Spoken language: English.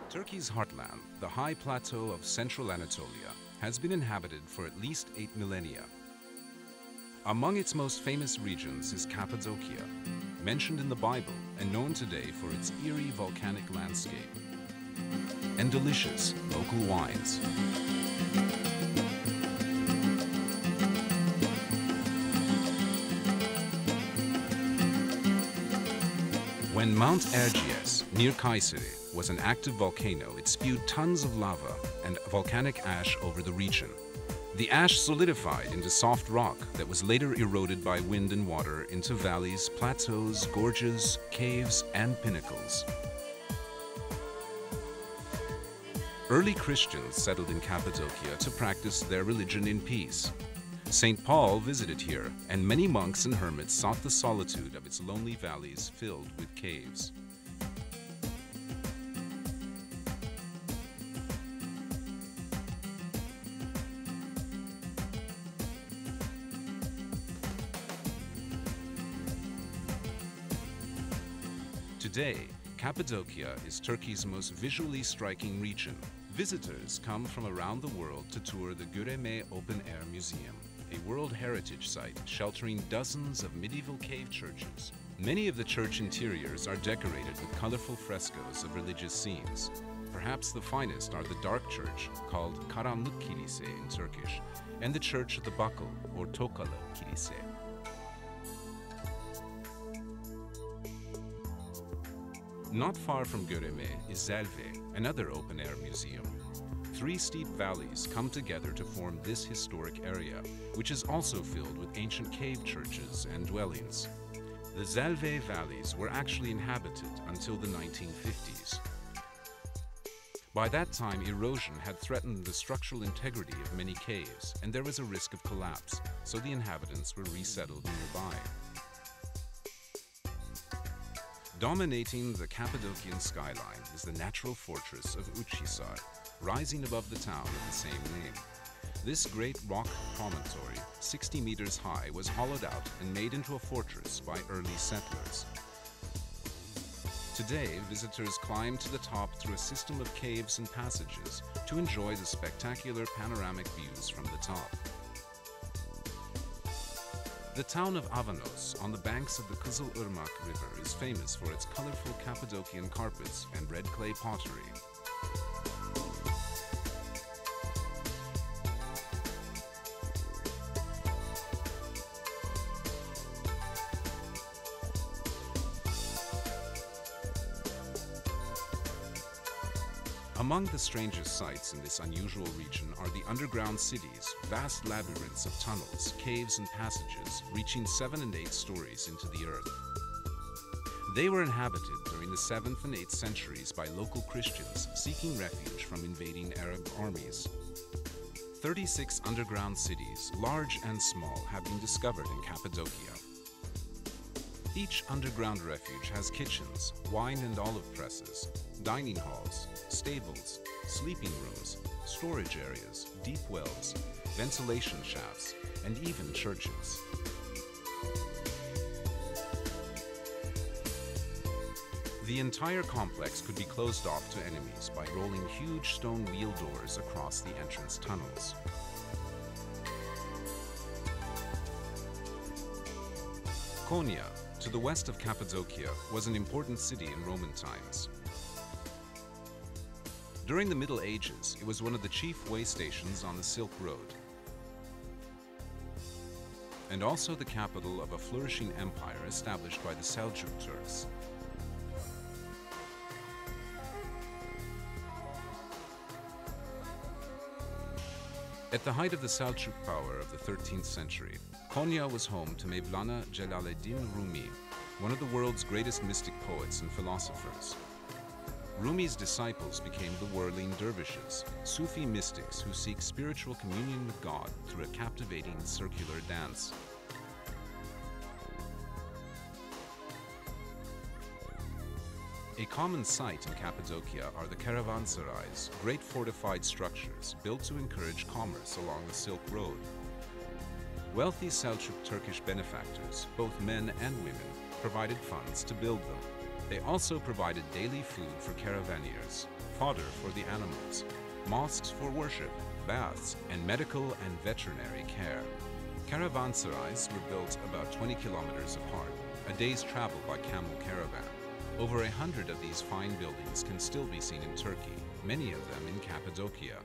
Turkey's heartland, the high plateau of central Anatolia, has been inhabited for at least 8 millennia. Among its most famous regions is Cappadocia, mentioned in the Bible and known today for its eerie volcanic landscape and delicious local wines. When Mount Erciyes, near Kayseri, was an active volcano, it spewed tons of lava and volcanic ash over the region. The ash solidified into soft rock that was later eroded by wind and water into valleys, plateaus, gorges, caves, and pinnacles. Early Christians settled in Cappadocia to practice their religion in peace. St. Paul visited here, and many monks and hermits sought the solitude of its lonely valleys filled with caves. Today, Cappadocia is Turkey's most visually striking region. Visitors come from around the world to tour the Göreme Open Air Museum, a World Heritage Site sheltering dozens of medieval cave churches. Many of the church interiors are decorated with colorful frescoes of religious scenes. Perhaps the finest are the dark church, called Karanlık Kilise in Turkish, and the Church of the Buckle, or Tokalı Kilise. Not far from Göreme is Zelve, another open-air museum. 3 steep valleys come together to form this historic area, which is also filled with ancient cave churches and dwellings. The Zelve valleys were actually inhabited until the 1950s. By that time, erosion had threatened the structural integrity of many caves, and there was a risk of collapse, so the inhabitants were resettled nearby. Dominating the Cappadocian skyline is the natural fortress of Uçhisar, rising above the town of the same name. This great rock promontory, 60 meters high, was hollowed out and made into a fortress by early settlers. Today, visitors climb to the top through a system of caves and passages to enjoy the spectacular panoramic views from the top. The town of Avanos, on the banks of the Kızılırmak River, is famous for its colorful Cappadocian carpets and red clay pottery. Among the strangest sights in this unusual region are the underground cities, vast labyrinths of tunnels, caves and passages reaching 7 and 8 stories into the earth. They were inhabited during the 7th and 8th centuries by local Christians seeking refuge from invading Arab armies. 36 underground cities, large and small, have been discovered in Cappadocia. Each underground refuge has kitchens, wine and olive presses, dining halls, stables, sleeping rooms, storage areas, deep wells, ventilation shafts, and even churches. The entire complex could be closed off to enemies by rolling huge stone wheel doors across the entrance tunnels. Konya, to the west of Cappadocia, was an important city in Roman times. During the Middle Ages, it was one of the chief way stations on the Silk Road, and also the capital of a flourishing empire established by the Seljuk Turks. At the height of the Seljuk power of the 13th century, Konya was home to Mevlana Celaleddin Rumi, one of the world's greatest mystic poets and philosophers. Rumi's disciples became the whirling dervishes, Sufi mystics who seek spiritual communion with God through a captivating circular dance. A common sight in Cappadocia are the caravanserais, great fortified structures built to encourage commerce along the Silk Road. Wealthy Seljuk Turkish benefactors, both men and women, provided funds to build them. They also provided daily food for caravaneers, fodder for the animals, mosques for worship, baths, and medical and veterinary care. Caravanserais were built about 20 kilometers apart, a day's travel by camel caravan. Over 100 of these fine buildings can still be seen in Turkey, many of them in Cappadocia.